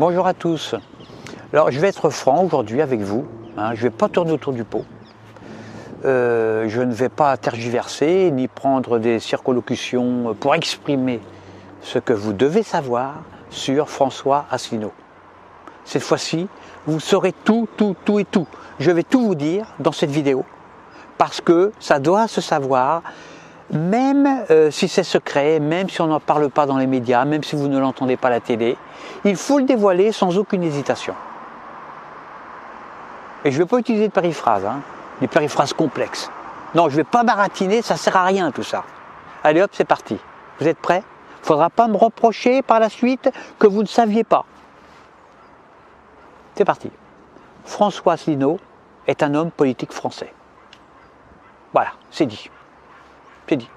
Bonjour à tous. Alors je vais être franc aujourd'hui avec vous, je ne vais pas tourner autour du pot. Je ne vais pas tergiverser ni prendre des circonlocutions pour exprimer ce que vous devez savoir sur François Asselineau. Cette fois-ci, vous saurez tout. Je vais tout vous dire dans cette vidéo parce que ça doit se savoir. Même si c'est secret, même si on n'en parle pas dans les médias, même si vous ne l'entendez pas à la télé, il faut le dévoiler sans aucune hésitation. Et je ne vais pas utiliser de périphrases, des périphrases complexes. Non, je ne vais pas baratiner, ça ne sert à rien tout ça. Allez hop, c'est parti. Vous êtes prêts? Il ne faudra pas me reprocher par la suite que vous ne saviez pas. C'est parti. François Asselineau est un homme politique français. Voilà, c'est dit. C'est dit.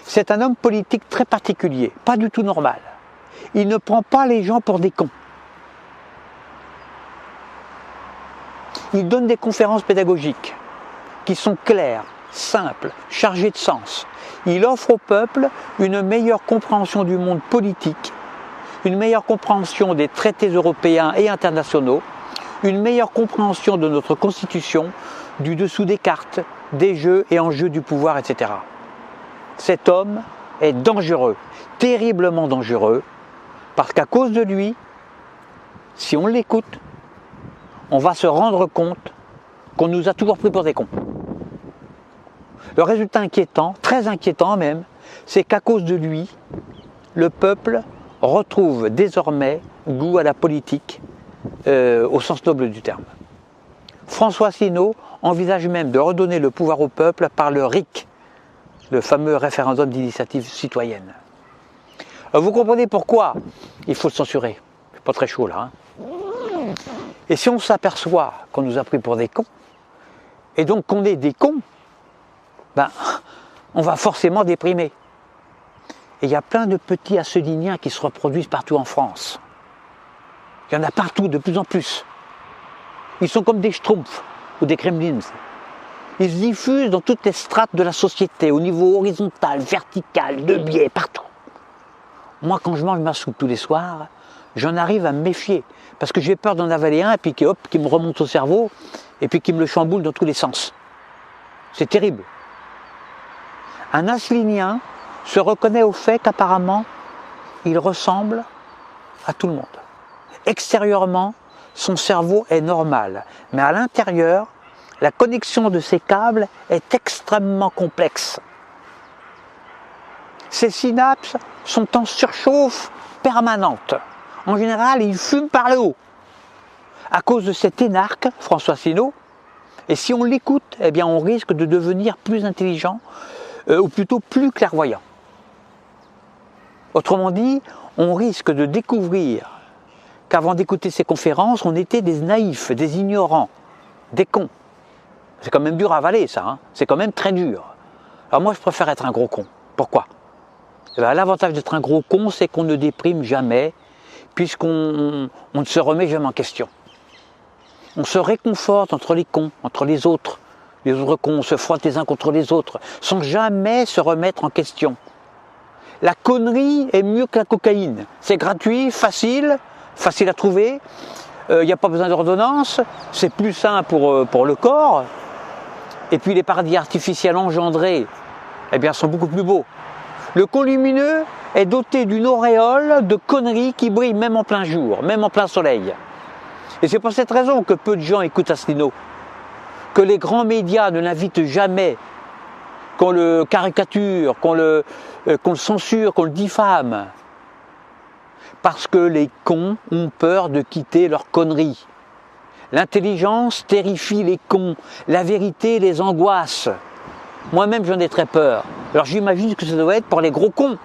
C'est un homme politique très particulier, pas du tout normal. Il ne prend pas les gens pour des cons. Il donne des conférences pédagogiques qui sont claires, simples, chargées de sens. Il offre au peuple une meilleure compréhension du monde politique, une meilleure compréhension des traités européens et internationaux, une meilleure compréhension de notre Constitution, du dessous des cartes, des jeux et enjeux du pouvoir, etc. Cet homme est dangereux, terriblement dangereux, parce qu'à cause de lui, si on l'écoute, on va se rendre compte qu'on nous a toujours pris pour des cons. Le résultat inquiétant, très inquiétant même, c'est qu'à cause de lui, le peuple retrouve désormais goût à la politique au sens noble du terme. François Asselineau envisage même de redonner le pouvoir au peuple par le RIC, le fameux référendum d'initiative citoyenne. Vous comprenez pourquoi il faut le censurer. C'est pas très chaud là. Et si on s'aperçoit qu'on nous a pris pour des cons, et donc qu'on est des cons, on va forcément déprimer. Et il y a plein de petits asseliniens qui se reproduisent partout en France. Il y en a partout, de plus en plus. Ils sont comme des schtroumpfs ou des gremlins. Ils se diffusent dans toutes les strates de la société, au niveau horizontal, vertical, de biais, partout. Moi, quand je mange ma soupe tous les soirs, j'en arrive à me méfier, parce que j'ai peur d'en avaler un, et puis qui me remonte au cerveau, et puis qui me le chamboule dans tous les sens. C'est terrible. Un asselinien se reconnaît au fait qu'apparemment, il ressemble à tout le monde. Extérieurement, son cerveau est normal, mais à l'intérieur, la connexion de ces câbles est extrêmement complexe. Ces synapses sont en surchauffe permanente. En général, il fume par le haut. À cause de cet énarque, François Asselineau, et si on l'écoute, eh bien on risque de devenir plus intelligent, ou plutôt plus clairvoyant. Autrement dit, on risque de découvrir qu'avant d'écouter ces conférences, on était des naïfs, des ignorants, des cons. C'est quand même dur à avaler ça, c'est quand même très dur. Alors moi je préfère être un gros con. Pourquoi? L'avantage d'être un gros con, c'est qu'on ne déprime jamais, puisqu'on ne se remet jamais en question. On se réconforte entre les cons, entre les autres cons, on se frotte les uns contre les autres, sans jamais se remettre en question. La connerie est mieux que la cocaïne. C'est gratuit, facile à trouver, il n'y a pas besoin d'ordonnance, c'est plus sain pour le corps, et puis les paradis artificiels engendrés sont beaucoup plus beaux. Le con lumineux est doté d'une auréole de conneries qui brille même en plein jour, même en plein soleil. Et c'est pour cette raison que peu de gens écoutent Asselineau, que les grands médias ne l'invitent jamais, qu'on le caricature, qu'on le censure, qu'on le diffame. Parce que les cons ont peur de quitter leurs conneries. L'intelligence terrifie les cons, la vérité les angoisse. Moi-même j'en ai très peur. Alors j'imagine que ça doit être pour les gros cons,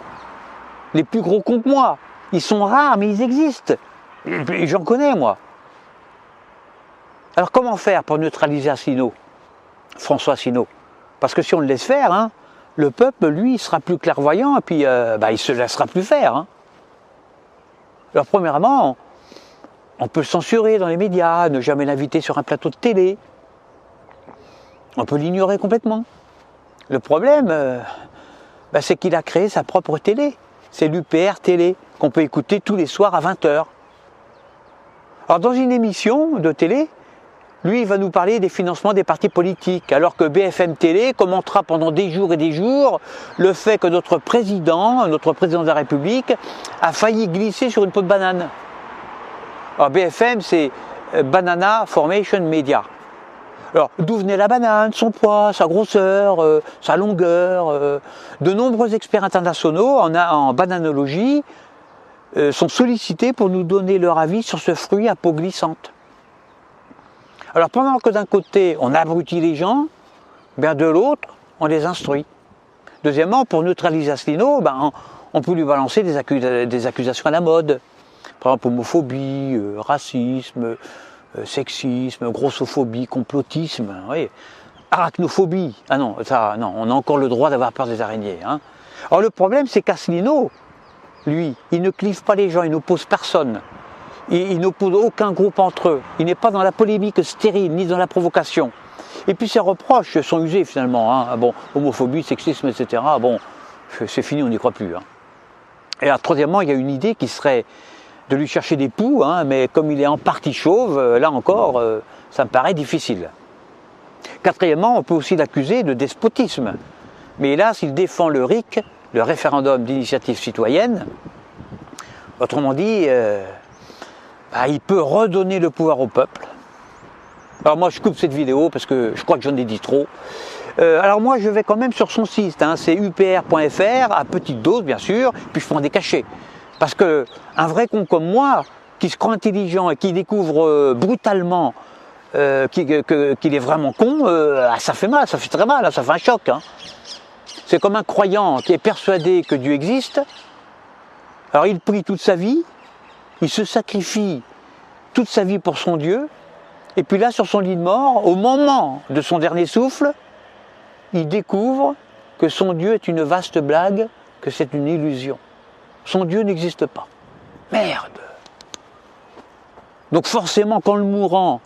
les plus gros cons que moi. Ils sont rares mais ils existent. Et j'en connais moi. Alors comment faire pour neutraliser Asselineau, François Asselineau? Parce que si on le laisse faire, le peuple lui il sera plus clairvoyant et puis il se laissera plus faire. Alors premièrement, on peut le censurer dans les médias, ne jamais l'inviter sur un plateau de télé. On peut l'ignorer complètement. Le problème, c'est qu'il a créé sa propre télé. C'est l'UPR Télé, qu'on peut écouter tous les soirs à 20h. Alors dans une émission de télé, lui, il va nous parler des financements des partis politiques, alors que BFM Télé commentera pendant des jours et des jours le fait que notre président de la République, a failli glisser sur une peau de banane. Alors BFM, c'est Banana Formation Media. Alors, d'où venait la banane, son poids, sa grosseur, sa longueur. De nombreux experts internationaux en bananologie sont sollicités pour nous donner leur avis sur ce fruit à peau glissante. Alors pendant que d'un côté on abrutit les gens, bien de l'autre on les instruit. Deuxièmement, pour neutraliser Asselineau, on peut lui balancer des accusations à la mode. Par exemple homophobie, racisme, sexisme, grossophobie, complotisme, oui. Arachnophobie. Ah non, ça, non, on a encore le droit d'avoir peur des araignées. Hein. Alors le problème, c'est qu'Asselineau, lui, il ne clive pas les gens, il n'oppose personne. Il n'oppose aucun groupe entre eux. Il n'est pas dans la polémique stérile, ni dans la provocation. Et puis ses reproches sont usés finalement. Hein. Bon, homophobie, sexisme, etc. Bon, c'est fini, on n'y croit plus. Hein. Et alors, troisièmement, il y a une idée qui serait de lui chercher des poux, hein, mais comme il est en partie chauve, là encore, ça me paraît difficile. Quatrièmement, on peut aussi l'accuser de despotisme. Mais hélas, il défend le RIC, le référendum d'initiative citoyenne. Autrement dit, il peut redonner le pouvoir au peuple. Alors moi, je coupe cette vidéo parce que je crois que j'en ai dit trop. Alors moi, je vais quand même sur son site, hein, c'est upr.fr, à petite dose bien sûr, puis je prends des cachets. Parce que un vrai con comme moi, qui se croit intelligent et qui découvre brutalement qu'il est vraiment con, ça fait mal, ça fait très mal, ça fait un choc. Hein. C'est comme un croyant qui est persuadé que Dieu existe. Alors il prie toute sa vie, il se sacrifie toute sa vie pour son Dieu, et puis là, sur son lit de mort, au moment de son dernier souffle, il découvre que son Dieu est une vaste blague, que c'est une illusion. Son Dieu n'existe pas. Merde! Donc forcément, quand le mourant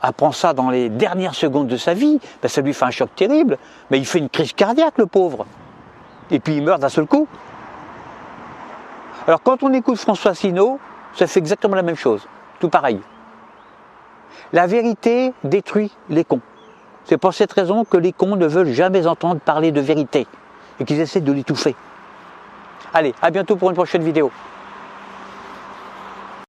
apprend ça dans les dernières secondes de sa vie, ça lui fait un choc terrible, mais il fait une crise cardiaque, le pauvre. Et puis il meurt d'un seul coup. Alors quand on écoute François Asselineau, ça fait exactement la même chose, tout pareil. La vérité détruit les cons. C'est pour cette raison que les cons ne veulent jamais entendre parler de vérité et qu'ils essaient de l'étouffer. Allez, à bientôt pour une prochaine vidéo.